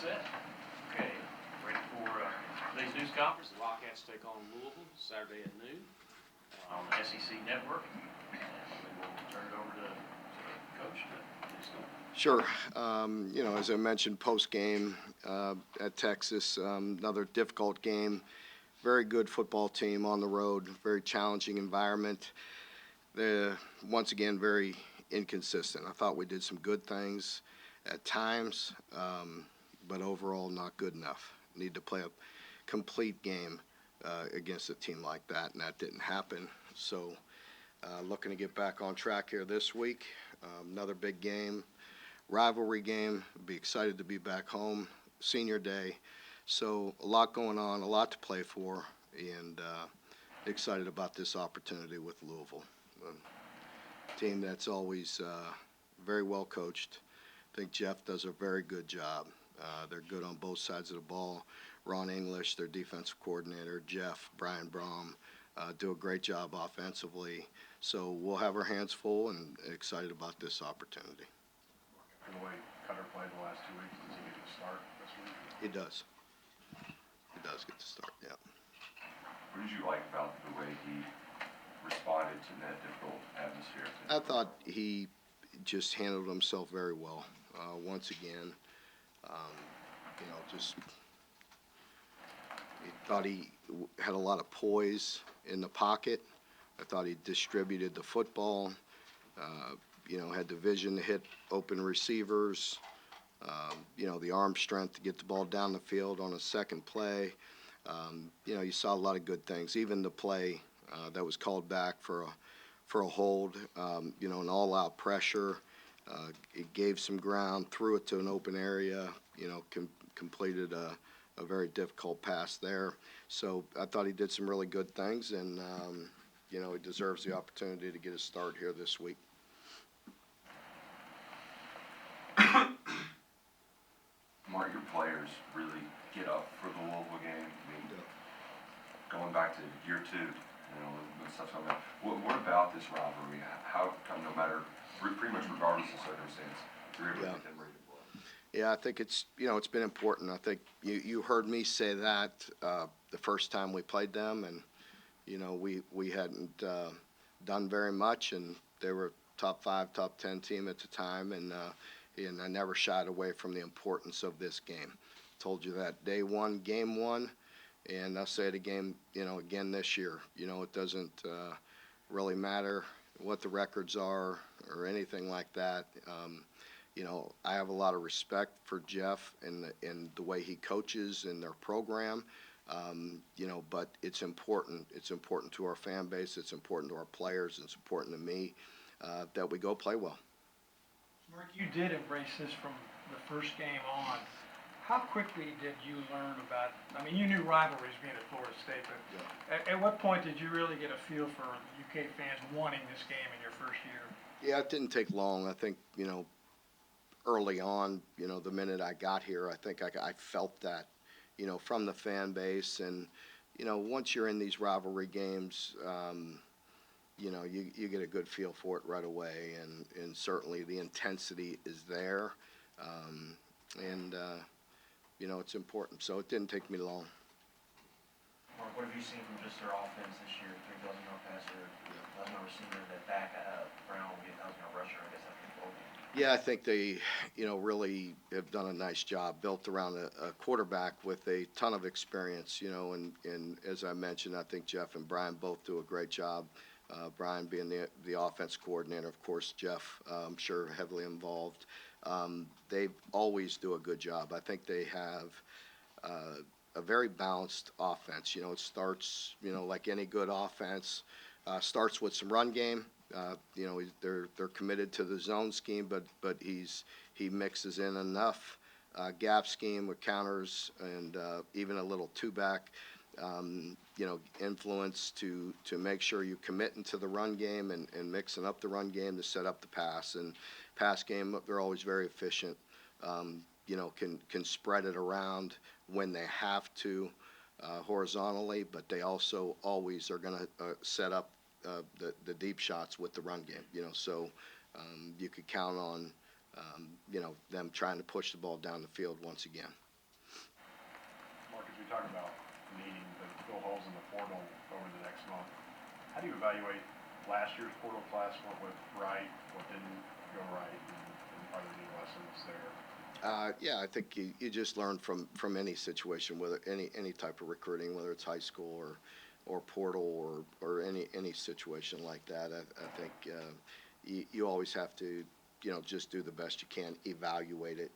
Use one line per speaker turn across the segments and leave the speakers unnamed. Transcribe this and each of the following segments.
set. Okay, ready for today's news conference. The Wildcats take on Louisville Saturday at noon on the SEC Network. And we'll turn it over to Coach to get started.
Sure. As I mentioned, post-game at Texas, another difficult game. Very good football team on the road, very challenging environment. They're, once again, very inconsistent. I thought we did some good things at times, but overall not good enough. Need to play a complete game against a team like that, and that didn't happen. So looking to get back on track here this week. Another big game, rivalry game. Be excited to be back home, senior day. So a lot going on, a lot to play for, and excited about this opportunity with Louisville. A team that's always very well coached. I think Jeff does a very good job. They're good on both sides of the ball. Ron English, their defensive coordinator, Jeff, Brian Brom, do a great job offensively. So we'll have our hands full and excited about this opportunity.
After the way Cutter played the last 2 weeks, does he get to start this week?
He does. He does get to start, yeah.
What did you like about the way he responded to that difficult atmosphere?
I thought he just handled himself very well. Once again, he thought he had a lot of poise in the pocket. I thought he distributed the football, had the vision to hit open receivers, the arm strength to get the ball down the field on a second play. You saw a lot of good things. Even the play that was called back for a hold, an all-out pressure. It gave some ground, threw it to an open area, completed a very difficult pass there. So I thought he did some really good things, and, he deserves the opportunity to get a start here this week.
Mark, your players really get up for the Louisville game. I mean, going back to year 2, and stuff like that. What about this rivalry? How come, no matter, pretty much regardless of circumstance, you're able to get them ready to play?
Yeah, I think it's been important. I think you heard me say that the first time we played them, and we hadn't done very much, and they were top 5, top 10 team at the time, and I never shied away from the importance of this game. Told you that day one, game one, and I'll say it again, again this year. It doesn't really matter what the records are or anything like that. I have a lot of respect for Jeff and the way he coaches and their program. But it's important. It's important to our fan base. It's important to our players. It's important to me that we go play well.
Mark, you did embrace this from the first game on. How quickly did you learn about, you knew rivalries being at Florida State, but yeah. At what point did you really get a feel for UK fans wanting this game in your first year? Yeah,
it didn't take long. I think, early on, the minute I got here, I think I felt that, from the fan base. And, once you're in these rivalry games, you get a good feel for it right away. And certainly the intensity is there. It's important. So it didn't take me long.
Mark, what have you seen from just their offense this year? 3,000-yard passer, 1,000-yard receiver, that back Brown will get 1,000-yard rusher. I guess that's the goal.
Yeah, I think they, really have done a nice job, built around a quarterback with a ton of experience, and as I mentioned, I think Jeff and Brian both do a great job. Brian being the offense coordinator, of course, Jeff, I'm sure, heavily involved. They always do a good job. I think they have a very balanced offense. It starts, like any good offense, starts with some run game. They're committed to the zone scheme, but he mixes in enough gap scheme with counters and even a little two-back, influence to make sure you commit into the run game and mixing up the run game to set up the pass. And pass game, they're always very efficient. Can spread it around when they have to horizontally, but they also always are going to set up the deep shots with the run game. So you could count on them trying to push the ball down the field once again.
talk about needing to fill holes in the portal over the next month. How do you evaluate last year's portal class, what went right, what didn't go right, and are there any lessons there?
Yeah, I think you just learn from any situation, whether any type of recruiting, whether it's high school or portal or any situation like that. I think you always have to, just do the best you can, evaluate it,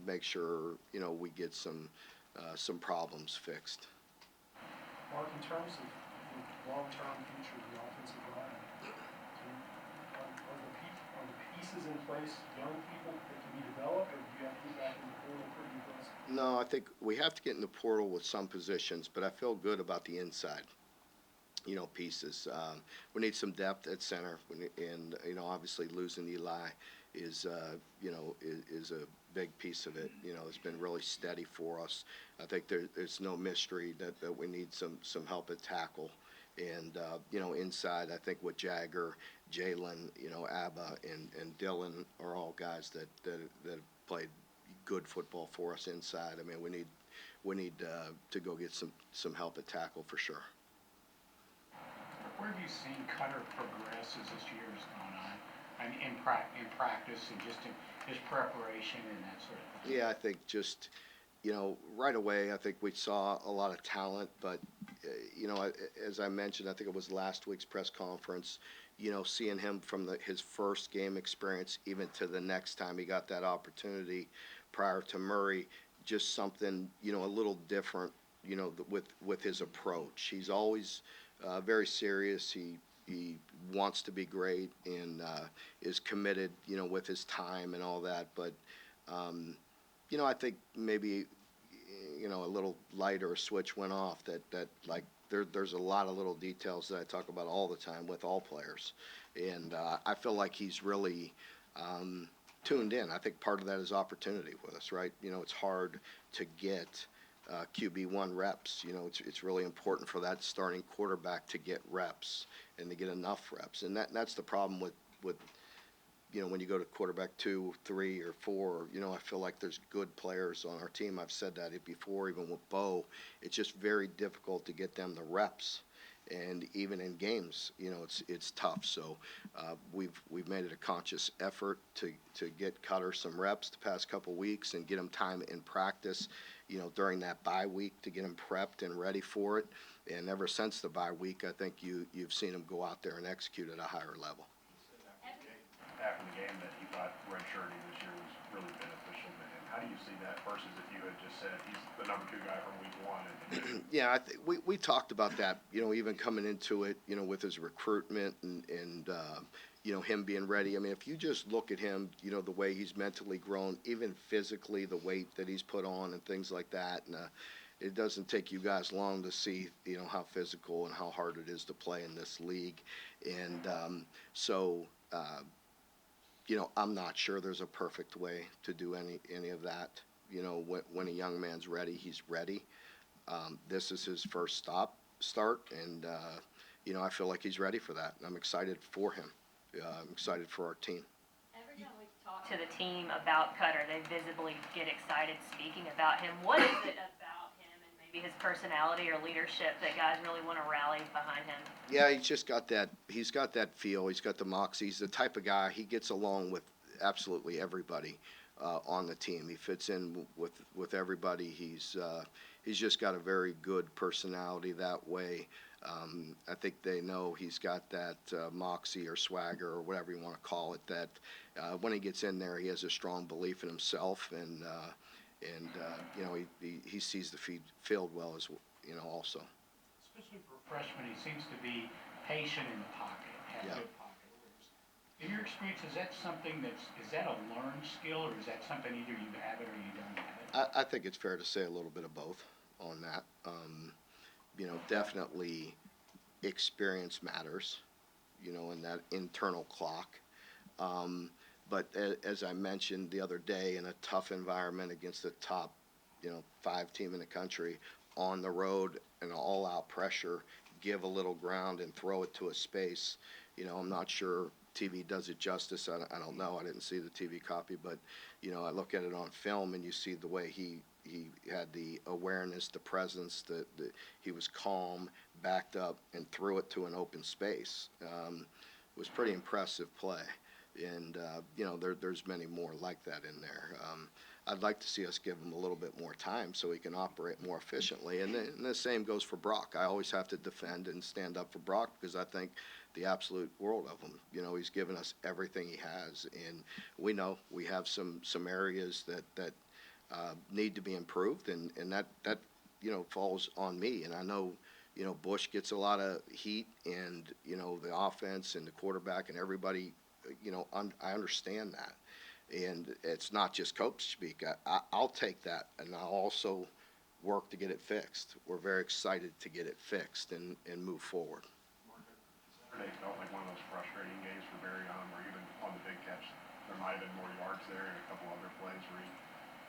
make sure, we get some problems fixed.
Mark, in terms of the long-term future of the offensive line, are the pieces in place, young people that can be developed, or do you have to get back in the portal pretty aggressive?
No, I think we have to get in the portal with some positions, but I feel good about the inside, pieces. We need some depth at center, and, obviously losing Eli is a big piece of it. It's been really steady for us. I think there's no mystery that we need some help at tackle. And, inside, I think with Jagger, Jalen, Abba, and Dylan are all guys that have played good football for us inside. I mean, we need to go get some help at tackle for sure.
Where have you seen Cutter progress as this year has gone on? I mean, in practice and just in his preparation and that sort of thing?
Yeah, I think just, right away, I think we saw a lot of talent, but, as I mentioned, I think it was last week's press conference, seeing him from his first game experience even to the next time he got that opportunity prior to Murray, just something, a little different, with his approach. He's always very serious. He wants to be great and is committed, with his time and all that. But, I think maybe, a little light or a switch went off that like there's a lot of little details that I talk about all the time with all players. And I feel like he's really tuned in. I think part of that is opportunity with us, right? It's hard to get QB1 reps. It's really important for that starting quarterback to get reps and to get enough reps. And that's the problem with when you go to quarterback 2, 3, or 4, I feel like there's good players on our team. I've said that before, even with Bo. It's just very difficult to get them the reps. And even in games, it's tough. So we've made it a conscious effort to get Cutter some reps the past couple weeks and get him time in practice, during that bye week to get him prepped and ready for it. And ever since the bye week, I think you've seen him go out there and execute at a higher level.
After the game that he thought redshirting this year was really beneficial to him. How do you see that versus if you had just said he's the number 2 guy from week 1? And
Yeah, I think we talked about that, even coming into it, with his recruitment and him being ready. I mean, if you just look at him, the way he's mentally grown, even physically, the weight that he's put on and things like that, and it doesn't take you guys long to see, how physical and how hard it is to play in this league. And I'm not sure there's a perfect way to do any of that. When a young man's ready, he's ready. This is his first start, and I feel like he's ready for that. And I'm excited for him. I'm excited for our team.
Every time we talk to the team about Cutter, they visibly get excited speaking about him. What is it about him and maybe his personality or leadership that guys really want to rally behind him?
Yeah, he's got that feel. He's got the moxie. He's the type of guy, he gets along with absolutely everybody on the team. He fits in with everybody. He's just got a very good personality that way. I think they know he's got that moxie or swagger or whatever you want to call it, that when he gets in there, he has a strong belief in himself, and he sees the field well as also.
Especially for a freshman, he seems to be patient in the pocket, has good pocket moves. In your experience, is that something is that a learned skill, or is that something either you have it or you don't have it?
I think it's fair to say a little bit of both on that. Definitely experience matters, in that internal clock. But as I mentioned the other day, in a tough environment against the top, 5 team in the country, on the road and all-out pressure, give a little ground and throw it to a space. I'm not sure TV does it justice. I don't know. I didn't see the TV copy, but, I look at it on film and you see the way he he had the awareness, the presence, he was calm, backed up, and threw it to an open space. It was pretty impressive play. And, there's many more like that in there. I'd like to see us give him a little bit more time so he can operate more efficiently. And the same goes for Brock. I always have to defend and stand up for Brock because I think the absolute world of him. He's given us everything he has. And we know we have some areas that need to be improved, and that falls on me. And I know, Bush gets a lot of heat, and, the offense and the quarterback and everybody, I understand that. And it's not just coach speak. I'll take that, and I'll also work to get it fixed. We're very excited to get it fixed and move forward.
Saturday felt like one of those frustrating games for Barry on, where even on the big catch, there might have been more yards there and a couple other plays where he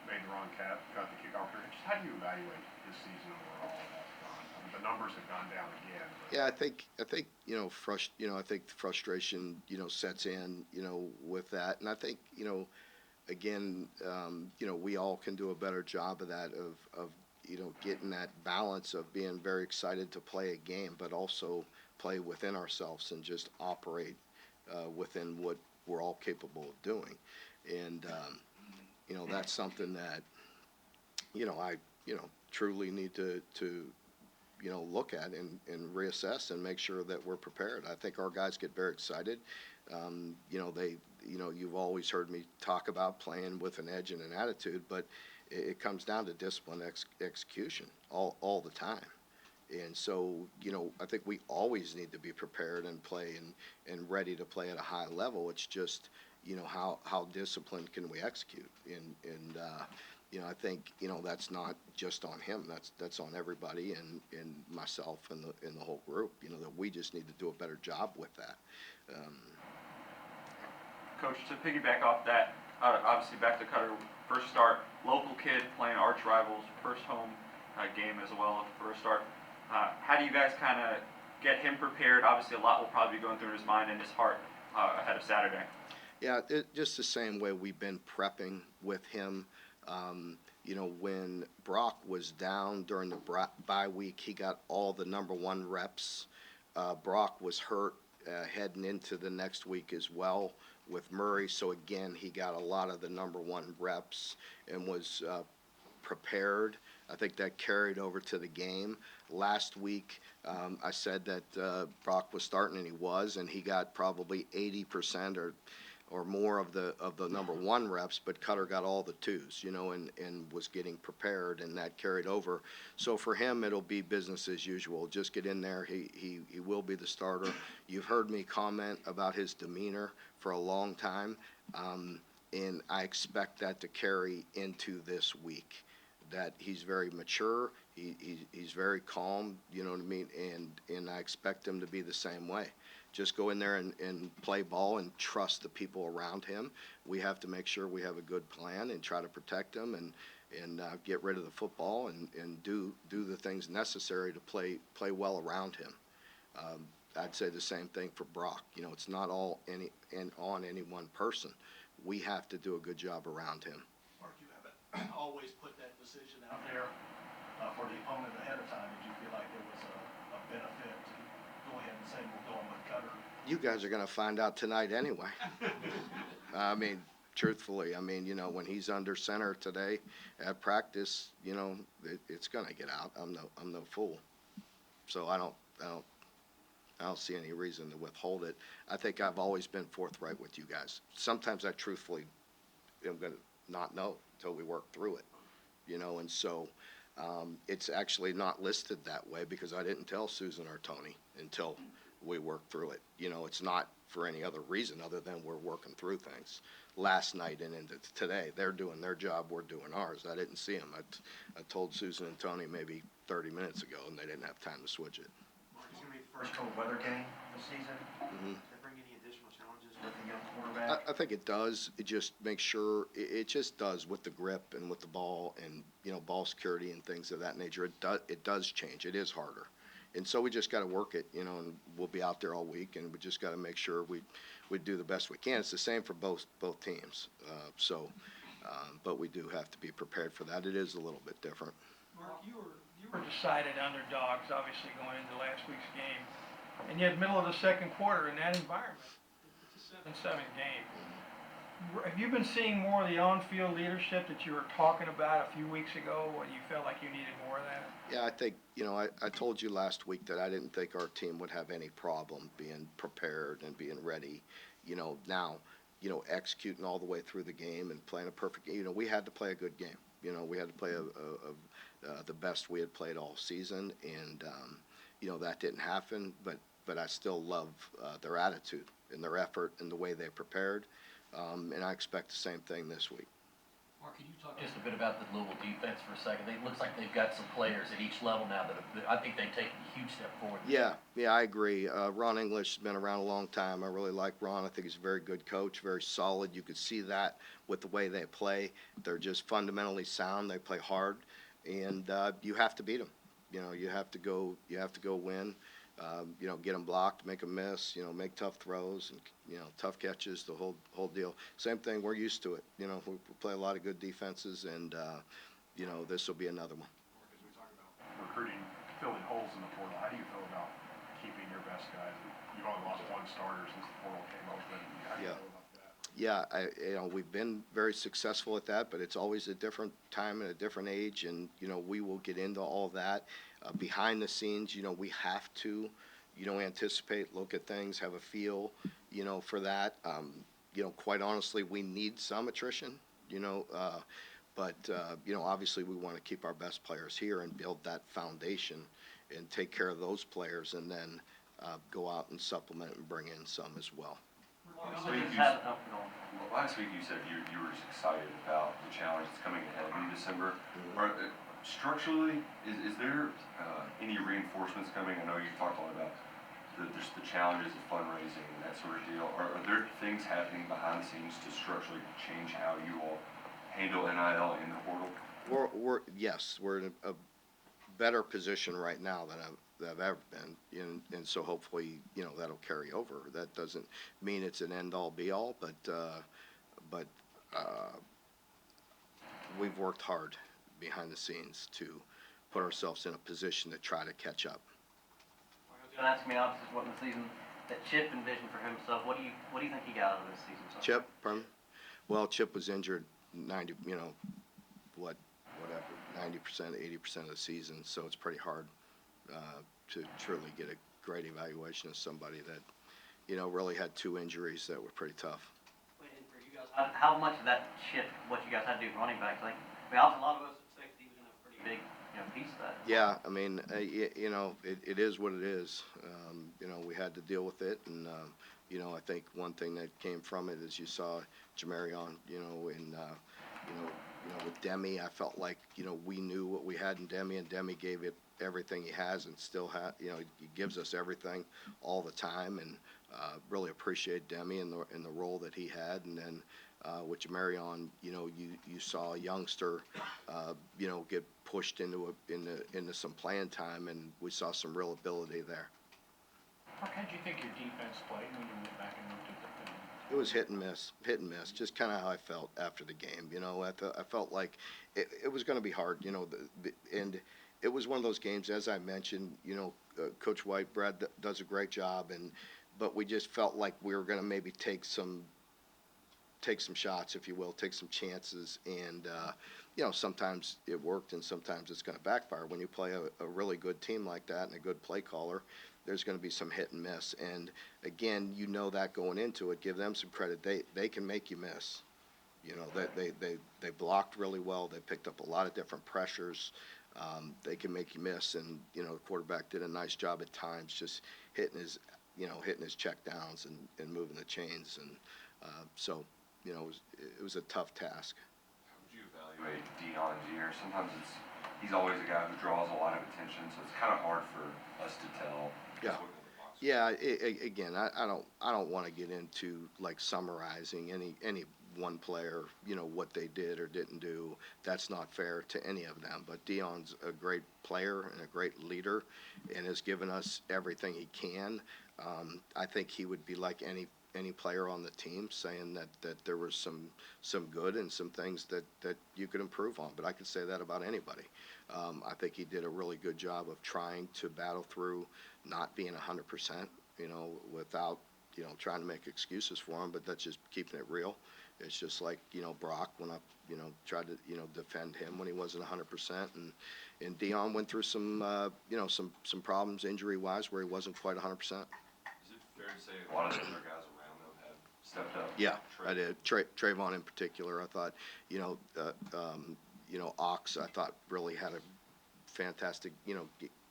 made the wrong cut the kickoff. Just how do you evaluate this season overall? The numbers have gone down again.
Yeah, I think I think the frustration sets in with that, and I think again we all can do a better job of that of getting that balance of being very excited to play a game, but also play within ourselves and just operate within what we're all capable of doing, and that's something that I truly need to look at and reassess and make sure that we're prepared. I think our guys get very excited. You've always heard me talk about playing with an edge and an attitude, but it comes down to discipline, execution all the time. And so, I think we always need to be prepared and play and ready to play at a high level. It's just, how disciplined can we execute? And I think, that's not just on him. That's on everybody and myself and the whole group, that we just need to do a better job with that.
Coach, to piggyback off that, obviously back to Cutter, first start, local kid playing arch rivals, first home game as well, first start. How do you guys kind of get him prepared? Obviously a lot will probably be going through his mind and his heart ahead of Saturday. Yeah,
just the same way we've been prepping with him. When Brock was down during the bye week, he got all the number one reps. Brock was hurt heading into the next week as well with Murray. So again, he got a lot of the number one reps and was prepared. I think that carried over to the game. Last week, I said that Brock was starting, and he was, and he got probably 80% or more of the number one reps, but Cutter got all the twos, and was getting prepared, and that carried over. So for him, it'll be business as usual. Just get in there. He will be the starter. You've heard me comment about his demeanor for a long time, and I expect that to carry into this week. That he's very mature, he's very calm, you know what I mean, and I expect him to be the same way. Just go in there and play ball and trust the people around him. We have to make sure we have a good plan and try to protect them and get rid of the football and do the things necessary to play well around him. I'd say the same thing for Brock. It's not all on any one person. We have to do a good job around him.
Mark, you haven't always put that decision out there for the opponent ahead of time. Did you feel like there was a benefit to go ahead and say we're going with Cutter?
You guys are going to find out tonight anyway. I mean, truthfully, when he's under center today at practice, it's going to get out. I'm no fool. So I don't see any reason to withhold it. I think I've always been forthright with you guys. Sometimes I truthfully am going to not know until we work through it, and so it's actually not listed that way because I didn't tell Susan or Tony until we worked through it. It's not for any other reason other than we're working through things. Last night and into today, they're doing their job, we're doing ours. I didn't see them. I told Susan and Tony maybe 30 minutes ago, and they didn't have time to switch it.
Mark, it's going to be the first cold weather game this season.
Mm-hmm.
Does that bring any additional challenges with the young quarterback?
I think it does. It just makes sure it just does with the grip and with the ball and ball security and things of that nature. It does change. It is harder, and so we just got to work it. And we'll be out there all week, and we just got to make sure we do the best we can. It's the same for both teams. But we do have to be prepared for that. It is a little bit different.
Mark, you were decided underdogs, obviously, going into last week's game, and yet middle of the second quarter in that environment, it's a 7-7 game. Have you been seeing more of the on-field leadership that you were talking about a few weeks ago when you felt like you needed more of that?
Yeah, I think, I told you last week that I didn't think our team would have any problem being prepared and being ready. Now, executing all the way through the game and playing a perfect game. We had to play a good game. We had to play the best we had played all season, and that didn't happen. But I still love their attitude and their effort and the way they prepared, and I expect the same thing this week.
Mark, could you talk just a bit about the Louisville defense for a second? It looks like they've got some players at each level now that I think they've taken a huge step forward.
Yeah, I agree. Ron English has been around a long time. I really like Ron. I think he's a very good coach, very solid. You could see that with the way they play. They're just fundamentally sound. They play hard, and you have to beat them. You have to go win. Get them blocked, make them miss. Make tough throws and tough catches. The whole deal. Same thing. We're used to it. We play a lot of good defenses, and this will be another one.
As we talk about recruiting, filling holes in the portal, how do you feel about keeping your best guys? You've only lost one starter since the portal came open. How do you feel about that?
Yeah, we've been very successful at that, but it's always a different time and a different age, and we will get into all that. Behind the scenes, we have to, anticipate, look at things, have a feel, for that. Quite honestly, we need some attrition, but obviously we want to keep our best players here and build that foundation and take care of those players, and then go out and supplement and bring in some as well.
Last week you said you were excited about the challenge that's coming ahead in December. Structurally, is there any reinforcements coming? I know you talked a lot about the challenges of fundraising and that sort of deal. Are there things happening behind the scenes to structurally change how you all handle NIL in the portal?
Yes, we're in a better position right now than I've ever been, and so hopefully that'll carry over. That doesn't mean it's an end-all be-all, but we've worked hard behind the scenes to put ourselves in a position to try to catch up.
I was going to ask me, obviously, what in the season that Chip envisioned for himself. What do you think he got out of this season? So
Chip, pardon? Well, Chip was injured 90%, 80% of the season, so it's pretty hard to truly get a great evaluation of somebody that, really had 2 injuries that were pretty tough.
and for you guys, how much of that shift, what you guys had to do running backs? Obviously, a lot of us expected he was going to have a pretty big piece of that.
Yeah, I mean, it is what it is. We had to deal with it, and I think one thing that came from it is you saw Jamarion, with Demi. I felt like we knew what we had in Demi, and Demi gave it everything he has, and still he gives us everything all the time, and really appreciate Demi and the role that he had. And then with Jamarion, you saw a youngster, get pushed into some playing time, and we saw some real ability there.
Mark, how did you think your defense played when you went back and looked at the film?
It was hit and miss, just kind of how I felt after the game. I felt like it was going to be hard, and it was one of those games, as I mentioned, Coach White, Brad does a great job, but we just felt like we were going to maybe take some shots, if you will, take some chances, and sometimes it worked and sometimes it's going to backfire. When you play a really good team like that and a good play caller, there's going to be some hit and miss. And again, that going into it, give them some credit. They can make you miss. They blocked really well. They picked up a lot of different pressures. They can make you miss, and the quarterback did a nice job at times, just hitting his check downs and moving the chains, and so it was a tough task.
How would you evaluate Dion's year? Sometimes he's always a guy who draws a lot of attention, so it's kind of hard for us to tell.
Yeah. Again, I don't want to get into summarizing any one player, what they did or didn't do. That's not fair to any of them. But Dion's a great player and a great leader, and has given us everything he can. I think he would be like any player on the team, saying that there was some good and some things that you could improve on. But I could say that about anybody. I think he did a really good job of trying to battle through not being 100%, without, trying to make excuses for him, but that's just keeping it real. It's just like, Brock, when I, tried to, defend him when he wasn't 100%. And Dion went through some problems injury-wise where he wasn't quite 100%.
Is it fair to say a lot of the other guys around them have stepped up?
Yeah, I did. Trayvon in particular, I thought, Ox, I thought really had a fantastic,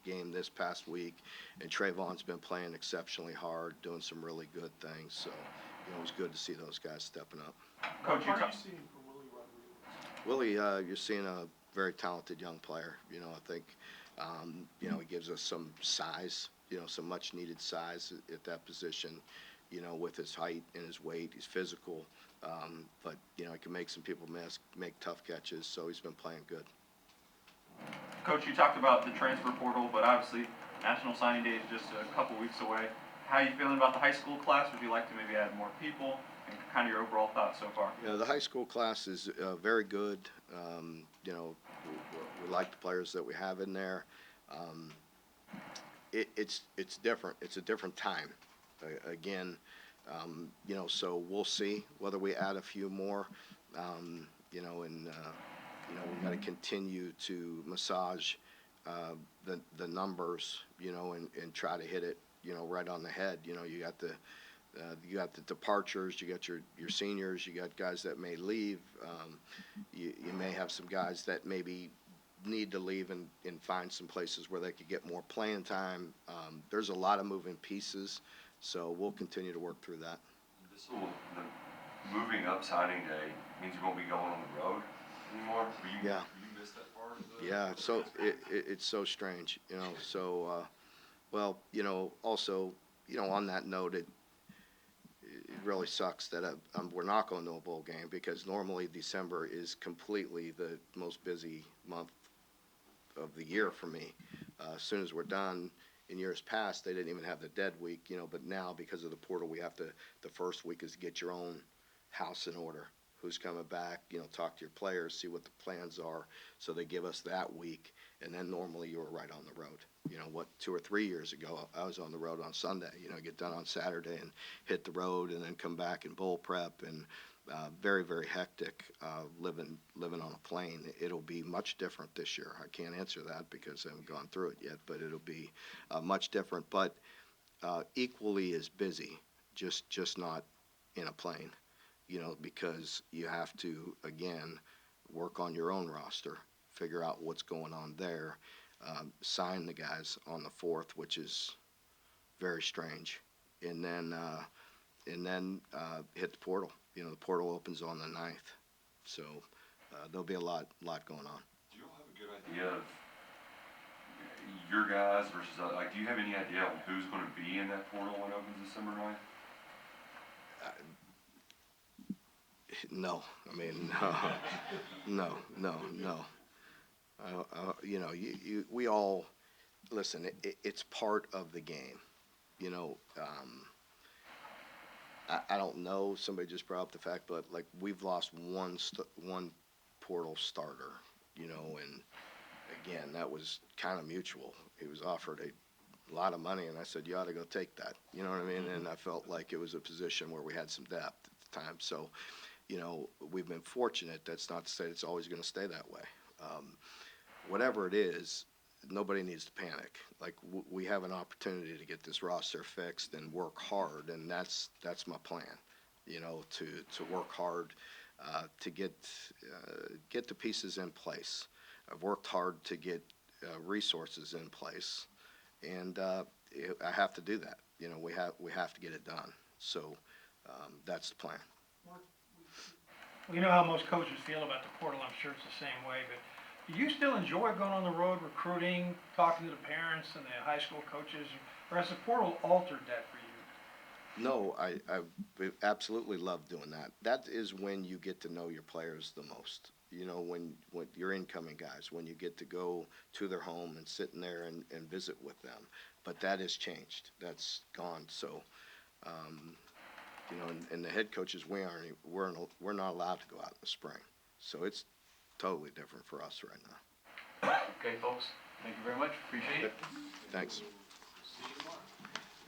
game this past week, and Trayvon's been playing exceptionally hard, doing some really good things. So, it was good to see those guys stepping up.
Coach,
What are you seeing from Willie Rodriguez?
Willie, you're seeing a very talented young player. I think, he gives us some size, some much needed size at that position, with his height and his weight. He's physical, but, he can make some people miss, make tough catches, so he's been playing good.
Coach, you talked about the transfer portal, but obviously National Signing Day is just a couple weeks away. How are you feeling about the high school class? Would you like to maybe add more people? And kind of your overall thoughts so far?
The high school class is very good. We like the players that we have in there. It's different. It's a different time. Again, so we'll see whether we add a few more. We've got to continue to massage the numbers, and try to hit it, right on the head. You got the departures, you got your seniors, you got guys that may leave. You may have some guys that maybe need to leave and find some places where they could get more playing time. There's a lot of moving pieces, so we'll continue to work through that.
The moving up signing day means you won't be going on the road anymore?
Yeah.
Will you miss that part of the
Yeah, so it's so strange, so, also, on that note, it really sucks that we're not going to a bowl game, because normally December is completely the most busy month of the year for me. As soon as we're done, in years past, they didn't even have the dead week, but now because of the portal, we have to, the first week is to get your own house in order. Who's coming back, talk to your players, see what the plans are. So they give us that week, and then normally you were right on the road. 2 or 3 years ago, I was on the road on Sunday, get done on Saturday and hit the road and then come back and bowl prep, and very, very hectic, living on a plane. It'll be much different this year. I can't answer that because I haven't gone through it yet, but it'll be much different, but equally as busy, just not in a plane. Because you have to, again, work on your own roster, figure out what's going on there, sign the guys on the 4th, which is very strange, and then hit the portal. The portal opens on the 9th, so there'll be a lot going on.
Do you all have a good idea of your guys versus, do you have any idea on who's going to be in that portal when it opens December 9th?
No, I mean, no. We all, listen, it's part of the game. I don't know, somebody just brought up the fact, but like we've lost one portal starter, and again, that was kind of mutual. He was offered a lot of money, and I said, you ought to go take that. You know what I mean? And I felt like it was a position where we had some depth at the time. So, we've been fortunate. That's not to say it's always going to stay that way. Whatever it is, nobody needs to panic. Like, we have an opportunity to get this roster fixed and work hard, and that's my plan, to work hard, to get the pieces in place. I've worked hard to get resources in place, and I have to do that. We have to get it done. So that's the plan.
Well, you know how most coaches feel about the portal. I'm sure it's the same way, but do you still enjoy going on the road, recruiting, talking to the parents and the high school coaches, or has the portal altered that for you?
No, I absolutely love doing that. That is when you get to know your players the most. When your incoming guys, when you get to go to their home and sit in there and visit with them. But that has changed. That's gone. So, you know, and the head coaches, we're not allowed to go out in the spring. So it's totally different for us right now.
Okay, folks, thank you very much, appreciate it.
Thanks.